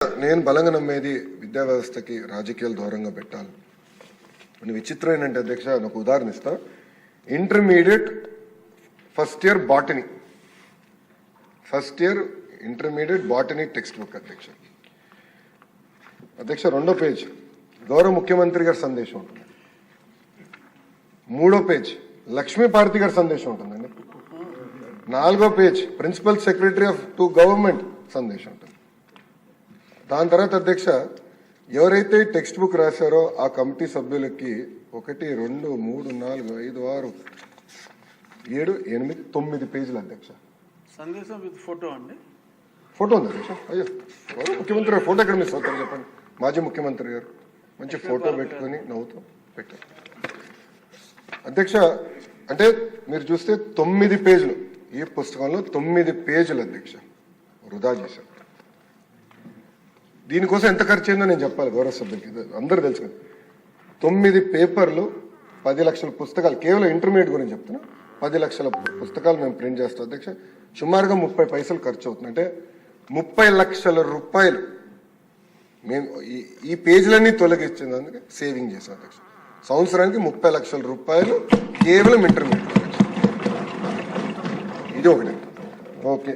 నేను బలంగా నమ్మేది విద్యా వ్యవస్థకి రాజకీయాలు దూరంగా పెట్టాలి. విచిత్రం ఏంటంటే అధ్యక్ష, నాకు ఉదాహరణ ఇస్తా. Intermediate first year intermediate botany text book అధ్యక్ష 2వ పేజ్ గౌరవ ముఖ్యమంత్రి గారి సందేశం ఉంటుంది. 3వ పేజ్ లక్ష్మీపార్వతి గారి సందేశం ఉంటుందండి. 4వ page principal secretary of to government సందేశం ఉంటుంది. దాని తర్వాత అధ్యక్ష, ఎవరైతే టెక్స్ట్ బుక్ రాశారో ఆ కమిటీ సభ్యులకి 1, 2, 3, 4, 5, 6, 7, 8, 9 పేజీలు అధ్యక్ష. సందేశం విత్ ఫోటో అండి. ఫోటో ఉంది అధ్యక్ష. అయ్యో, ముఖ్యమంత్రి గారు ఫోటో ఎక్కడ మిస్ అవుతారు చెప్పండి. మాజీ ముఖ్యమంత్రి గారు మంచి ఫోటో పెట్టుకుని నవ్వుతూ పెట్టారు అధ్యక్ష. అంటే మీరు చూస్తే 9 పేజీలు, ఈ పుస్తకంలో 9 పేజీలు అధ్యక్ష వృధా చేశారు. దీనికోసం ఎంత ఖర్చు అయిందో నేను చెప్పాలి గౌరవ సభ్యులకి, అందరూ తెలుసు కదా. 9 పేపర్లు, 10 లక్షల పుస్తకాలు, కేవలం ఇంటర్మీడియట్ గురించి చెప్తున్నా. 10 లక్షల పుస్తకాలు మేము ప్రింట్ చేస్తాం అధ్యక్ష. సుమారుగా 30 పైసలు ఖర్చు అవుతుంది. అంటే 30 లక్షల రూపాయలు మేము ఈ పేజీలన్నీ తొలగించేందుకు సేవింగ్ చేసాం అధ్యక్ష. సంవత్సరానికి 30 లక్షల రూపాయలు కేవలం ఇంటర్మీడియట్ అధ్యక్ష. ఇది ఒకటి. ఓకే,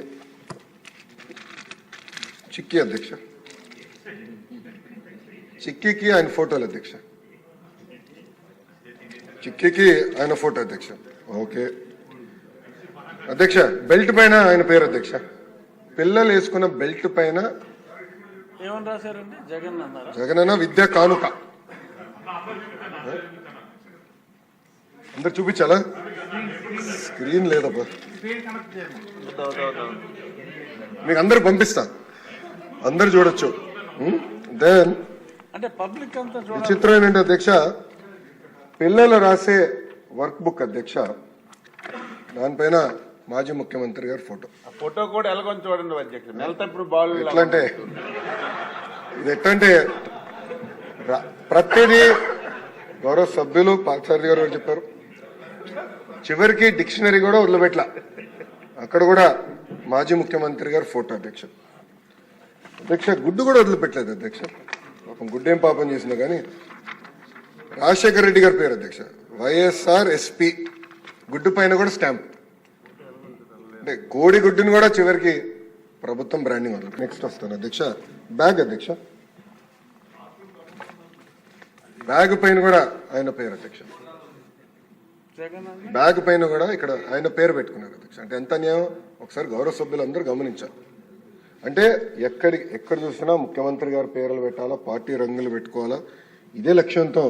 చిక్కీ అధ్యక్ష, చిక్కీకి ఆయన ఫోటోలు అధ్యక్ష, చిక్కీకి ఆయన ఫోటో అధ్యక్ష. ఓకే అధ్యక్ష, బెల్ట్ పైన ఆయన పేరు అధ్యక్ష. పిల్లలు వేసుకున్న బెల్ట్ పైన ఏమని రాశారండి? జగన్ అన్నారా? జగనన్న విద్యా కానుక. అందరు చూపించాలా? స్క్రీన్ లేదబ్బా, మీకు అందరు పంపిస్తా, అందరు చూడొచ్చు. దెన్ అంటే పబ్లిక్ అంతా విచిత్రం ఏంటంటే అధ్యక్ష, పిల్లలు రాసే వర్క్ బుక్ అధ్యక్ష, దానిపైన మాజీ ముఖ్యమంత్రి గారి ఫోటో. ఫోటో కూడా ఎలాగొని చూడండి అధ్యక్ష. నెలతప్పుడు బాల్ ఎట్లంటే ఇది ఎట్లంటే ప్రతిదీ గౌరవ సభ్యులు పార్థసారథి గారు చెప్పారు. చివరికి డిక్షనరీ కూడా వదిలిపెట్ల, అక్కడ కూడా మాజీ ముఖ్యమంత్రి గారి ఫోటో అధ్యక్ష. అధ్యక్ష గుడ్డు కూడా వదిలిపెట్టలేదు అధ్యక్ష. పాపం గుడ్డేం పాపం చేసినా కానీ రాజశేఖర రెడ్డి గారి పేరు అధ్యక్ష. వైఎస్ఆర్ ఎస్పీ గుడ్డు పైన కూడా స్టాంప్. అంటే కోడి గుడ్డుని కూడా చివరికి ప్రభుత్వం బ్రాండింగ్ వదలదు. నెక్స్ట్ వస్తాను అధ్యక్ష, బ్యాగ్ అధ్యక్ష. బ్యాగ్ పైన కూడా ఆయన పేరు అధ్యక్ష. బ్యాగ్ పైన కూడా ఇక్కడ ఆయన పేరు పెట్టుకున్నారు అధ్యక్ష. అంటే ఎంత న్యాయం ఒకసారి గౌరవ సభ్యులందరూ గమనించాలి. అంటే ఎక్కడ చూసినా ముఖ్యమంత్రి గారి పేర్లు పెట్టాలా, పార్టీ రంగులు పెట్టుకోవాలా, ఇదే లక్ష్యంతో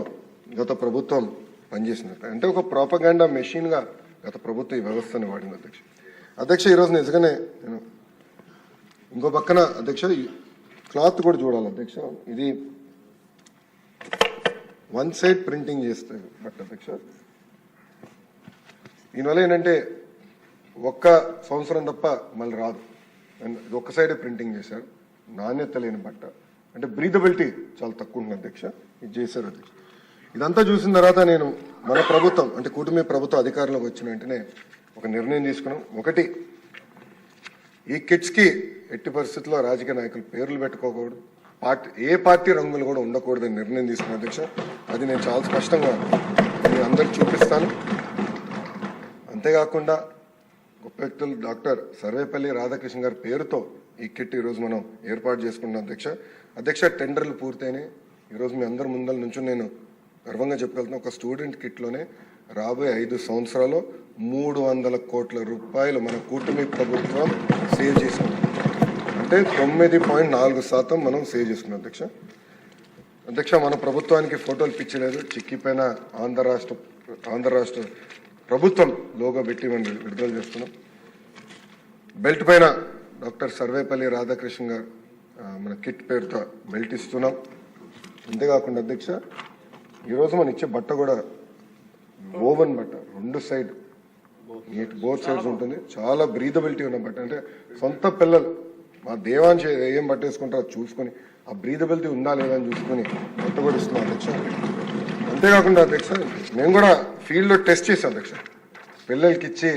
గత ప్రభుత్వం పనిచేసినట్టు. అంటే ఒక ప్రోపగాండా మెషిన్ గా గత ప్రభుత్వం ఈ వ్యవస్థని వాడింది అధ్యక్ష. అధ్యక్ష ఈరోజు నిజంగానే నేను ఇంకో పక్కన అధ్యక్ష క్లాత్ కూడా చూడాలి అధ్యక్ష. ఇది 1 సైడ్ ప్రింటింగ్ చేస్తే బట్ అధ్యక్ష, దీనివల్ల ఏంటంటే ఒక్క సంవత్సరం తప్ప మళ్ళీ రాదు. ఇది ఒక్క సైడే ప్రింటింగ్ చేశారు, నాణ్యత లేని బట్ట. అంటే బ్రీదబిలిటీ చాలా తక్కువ ఉంటుంది అధ్యక్ష. ఇది చేశారు అధ్యక్ష. ఇదంతా చూసిన తర్వాత నేను మన ప్రభుత్వం అంటే కూటమి ప్రభుత్వం అధికారంలోకి వచ్చిన వెంటనే ఒక నిర్ణయం తీసుకున్నాం. ఒకటి, ఈ కిట్స్కి ఎట్టి పరిస్థితుల్లో రాజకీయ నాయకులు పేర్లు పెట్టుకోకూడదు, ఏ పార్టీ రంగులు కూడా ఉండకూడదని నిర్ణయం తీసుకున్న అధ్యక్ష. అది నేను చాలా స్పష్టంగా మీ అందరికి చూపిస్తాను. అంతేకాకుండా గొప్ప వ్యక్తులు డాక్టర్ సర్వేపల్లి రాధాకృష్ణ గారి పేరుతో ఈ కిట్ ఈరోజు మనం ఏర్పాటు చేసుకున్నాం అధ్యక్ష. అధ్యక్ష టెండర్లు పూర్తయినాయి. ఈరోజు మీ అందరి ముందల నుంచి నేను గర్వంగా చెప్పగలుగుతున్నా, ఒక స్టూడెంట్ కిట్లోనే రాబోయే 5 సంవత్సరాల్లో 300 కోట్ల రూపాయలు మన కూటమి ప్రభుత్వం సేవ్ చేసుకున్నాం. అంటే 9.4% మనం సేవ్ చేసుకున్నాం అధ్యక్ష. అధ్యక్ష మన ప్రభుత్వానికి ఫోటోలు పిచ్చలేదు. చిక్కీ పైన ఆంధ్ర రాష్ట్ర ప్రభుత్వం లోగో పెట్టి మనం విడుదల చేస్తున్నాం. బెల్ట్ పైన డాక్టర్ సర్వేపల్లి రాధాకృష్ణ గారు మన కిట్ పేరుతో బెల్ట్ ఇస్తున్నాం. అంతేకాకుండా అధ్యక్ష ఈరోజు మనం ఇచ్చే బట్ట కూడా ఓవెన్ బట్ట, 2 సైడ్ నీట్ బోత్ సైడ్స్ ఉంటుంది. చాలా బ్రీదబిలిటీ ఉన్న బట్ట. అంటే సొంత పిల్లలు మా దేవాంశ ఏం బట్ట వేసుకుంటారో చూసుకొని ఆ బ్రీదబిలిటీ ఉందా లేదా అని చూసుకొని బట్ట కూడా ఇస్తున్నాం అధ్యక్ష. అంతేకాకుండా అధ్యక్ష మేము కూడా ఫీల్డ్లో టెస్ట్ చేసాం అధ్యక్ష. పిల్లలకి ఇచ్చి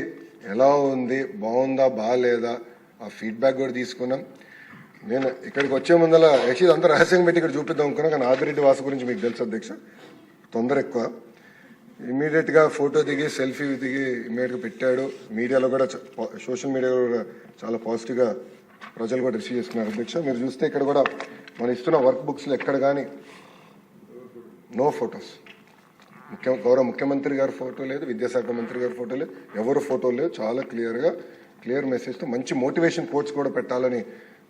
ఎలా ఉంది, బాగుందా బాగాలేదా, ఆ ఫీడ్బ్యాక్ కూడా తీసుకున్నాం. నేను ఇక్కడికి వచ్చే ముందల యాక్చువల్లీ అంతా రహస్యంగా పెట్టి ఇక్కడ చూపిద్దాం అనుకున్నా, కానీ ఆదిరెడ్డి వాసు గురించి మీకు తెలుసు అధ్యక్ష, తొందర ఎక్కువ. ఇమీడియట్గా ఫోటో దిగి సెల్ఫీ దిగి ఇమీడియట్గా పెట్టాడు. మీడియాలో కూడా సోషల్ మీడియాలో కూడా చాలా పాజిటివ్గా ప్రజలు కూడా రిసీవ్ చేసుకున్నారు అధ్యక్ష. మీరు చూస్తే ఇక్కడ కూడా మనం ఇస్తున్న వర్క్ బుక్స్లో ఎక్కడ కానీ నో ఫొటోస్, గౌరవ ముఖ్యమంత్రి గారి ఫోటో లేదు, విద్యాశాఖ మంత్రి గారి ఫోటో లేదు, ఎవరు ఫోటో లేదు. చాలా క్లియర్ మెసేజ్తో మంచి మోటివేషన్ కోట్స్ కూడా పెట్టాలని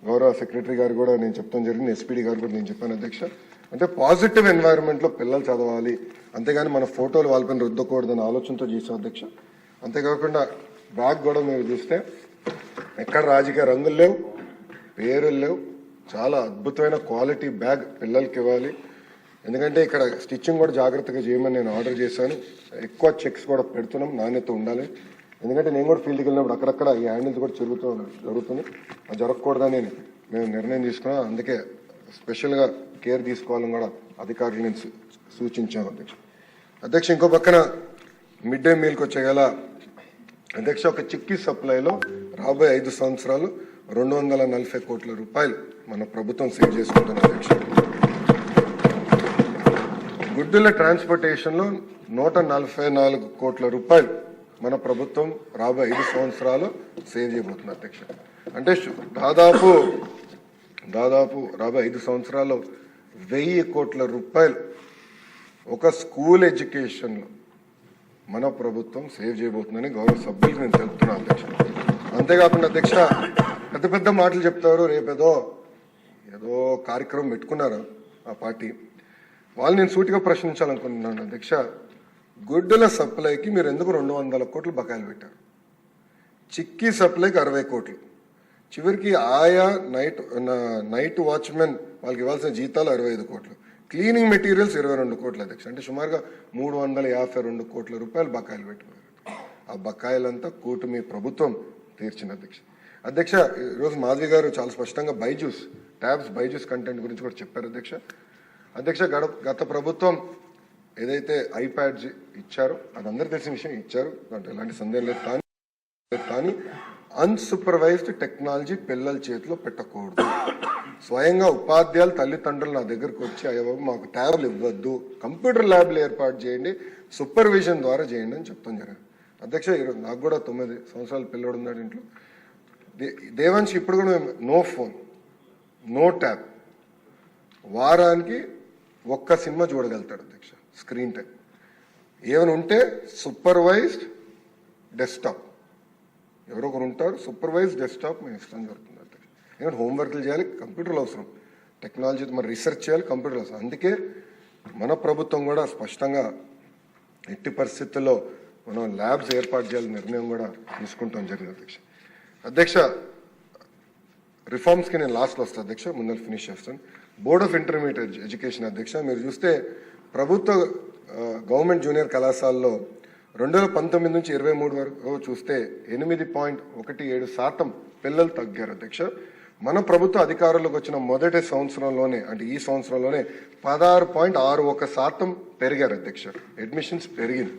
గౌరవ సెక్రటరీ గారు కూడా నేను చెప్తాను జరిగింది, ఎస్పీడీ గారు కూడా నేను చెప్పాను అధ్యక్ష. అంటే పాజిటివ్ ఎన్వైరన్మెంట్లో పిల్లలు చదవాలి, అంతేగాని మన ఫోటోలు వాళ్ళపైన రుద్దకూడదని ఆలోచనతో చేసాం అధ్యక్ష. అంతేకాకుండా బ్యాగ్ కూడా మీరు చూస్తే ఎక్కడ రాజకీయ రంగులు లేవు, పేరులు లేవు, చాలా అద్భుతమైన క్వాలిటీ బ్యాగ్ పిల్లలకి ఇవ్వాలి. ఎందుకంటే ఇక్కడ స్టిచ్చింగ్ కూడా జాగ్రత్తగా చేయమని నేను ఆర్డర్ చేశాను. ఎక్కువ చెక్స్ కూడా పెడుతున్నాం, నాణ్యత ఉండాలి. ఎందుకంటే నేను కూడా ఫీల్డ్కి వెళ్ళినప్పుడు అక్కడక్కడ ఈ హ్యాండిల్స్ కూడా జరుగుతుంది, అది జరగకూడదని మేము నిర్ణయం తీసుకున్నాం. అందుకే స్పెషల్గా కేర్ తీసుకోవాలని కూడా అధికారులు నేను సూచించాను అధ్యక్ష. ఇంకో పక్కన మిడ్ డే మీల్కి వచ్చేగల అధ్యక్ష, ఒక చిక్కీ సప్లైలో రాబోయే 5 సంవత్సరాలు 240 కోట్ల రూపాయలు మన ప్రభుత్వం సేవ్ చేసుకుంటుంది అధ్యక్ష. గుడ్డుల ట్రాన్స్పోర్టేషన్లో 144 కోట్ల రూపాయలు మన ప్రభుత్వం రాబోయే 5 సంవత్సరాలు సేవ్ చేయబోతుంది అధ్యక్ష. అంటే దాదాపు రాబోయే 5 సంవత్సరాల్లో 1000 కోట్ల రూపాయలు ఒక స్కూల్ ఎడ్యుకేషన్లో మన ప్రభుత్వం సేవ్ చేయబోతుందని గౌరవ సభ్యులకు నేను తెలుపుతున్నాను అధ్యక్ష. అంతేకాకుండా అధ్యక్ష, పెద్ద మాటలు చెప్తారు, రేపేదో కార్యక్రమం పెట్టుకున్నారు ఆ పార్టీ వాళ్ళు. నేను సూటిగా ప్రశ్నించాలనుకుంటున్నాను అధ్యక్ష, గుడ్డుల సప్లైకి మీరు ఎందుకు 200 కోట్లు బకాయిలు పెట్టారు? చిక్కీ సప్లైకి 60 కోట్లు, చివరికి ఆయా నైట్ వాచ్మెన్ వాళ్ళకి ఇవ్వాల్సిన జీతాలు 65 కోట్లు, క్లీనింగ్ మెటీరియల్స్ 22 కోట్లు అధ్యక్ష. అంటే సుమారుగా 352 కోట్ల రూపాయలు బకాయిలు పెట్టుకున్నారు. ఆ బకాయిలంతా కూటమి ప్రభుత్వం తీర్చిన అధ్యక్ష. ఈరోజు మాధవి గారు చాలా స్పష్టంగా బైజూస్ కంటెంట్ గురించి కూడా చెప్పారు అధ్యక్ష. గత ప్రభుత్వం ఏదైతే ఐప్యాడ్స్ ఇచ్చారో అది అందరికీ తెలిసిన విషయం, ఇచ్చారు, దాంట్లో ఎలాంటి సందేహం లేదు. కానీ అన్సూపర్వైజ్డ్ టెక్నాలజీ పిల్లల చేతిలో పెట్టకూడదు. స్వయంగా ఉపాధ్యాయులు తల్లిదండ్రులు నా దగ్గరకు వచ్చి అయ్యో మాకు ట్యాబ్లు ఇవ్వద్దు, కంప్యూటర్ ల్యాబ్లు ఏర్పాటు చేయండి, సూపర్విజన్ ద్వారా చేయండి అని చెప్తాను జరిగింది అధ్యక్ష. ఈరోజు నాకు కూడా 9 సంవత్సరాల పిల్లడు ఉన్నాడు ఇంట్లో. దేవాంశ్ ఇప్పుడు కూడా మేము నో ఫోన్, నో ట్యాబ్, వారానికి 1 సినిమా చూడగలుగుతాడు అధ్యక్ష. స్క్రీన్ టైం ఏమైనా ఉంటే సూపర్వైజ్డ్ డెస్క్టాప్, ఎవరో ఒకరు ఉంటారు, సూపర్వైజ్డ్ డెస్క్టాప్ మేము ఇష్టం జరుగుతుంది అధ్యక్ష. ఎందుకంటే హోంవర్క్లు చేయాలి, కంప్యూటర్లు అవసరం, టెక్నాలజీ మరి రీసెర్చ్ చేయాలి, కంప్యూటర్లు అవసరం. అందుకే మన ప్రభుత్వం కూడా స్పష్టంగా ఎట్టి పరిస్థితుల్లో మనం ల్యాబ్స్ ఏర్పాటు చేయాలని నిర్ణయం కూడా తీసుకుంటాం జరిగింది అధ్యక్ష. రిఫార్మ్స్కి నేను లాస్ట్లో వస్తాను అధ్యక్ష, ముందర ఫినిష్ చేస్తాను. బోర్డ్ ఆఫ్ ఇంటర్మీడియట్ ఎడ్యుకేషన్ అధ్యక్ష, మీరు చూస్తే ప్రభుత్వ గవర్నమెంట్ జూనియర్ కళాశాలలో 2019 నుంచి 23 వరకు చూస్తే 8.17% పిల్లలు తగ్గారు అధ్యక్ష. మన ప్రభుత్వ అధికారులకు వచ్చిన మొదటి సంవత్సరంలోనే, అంటే ఈ సంవత్సరంలోనే 16.61% పెరిగారు అధ్యక్ష. అడ్మిషన్స్ పెరిగింది.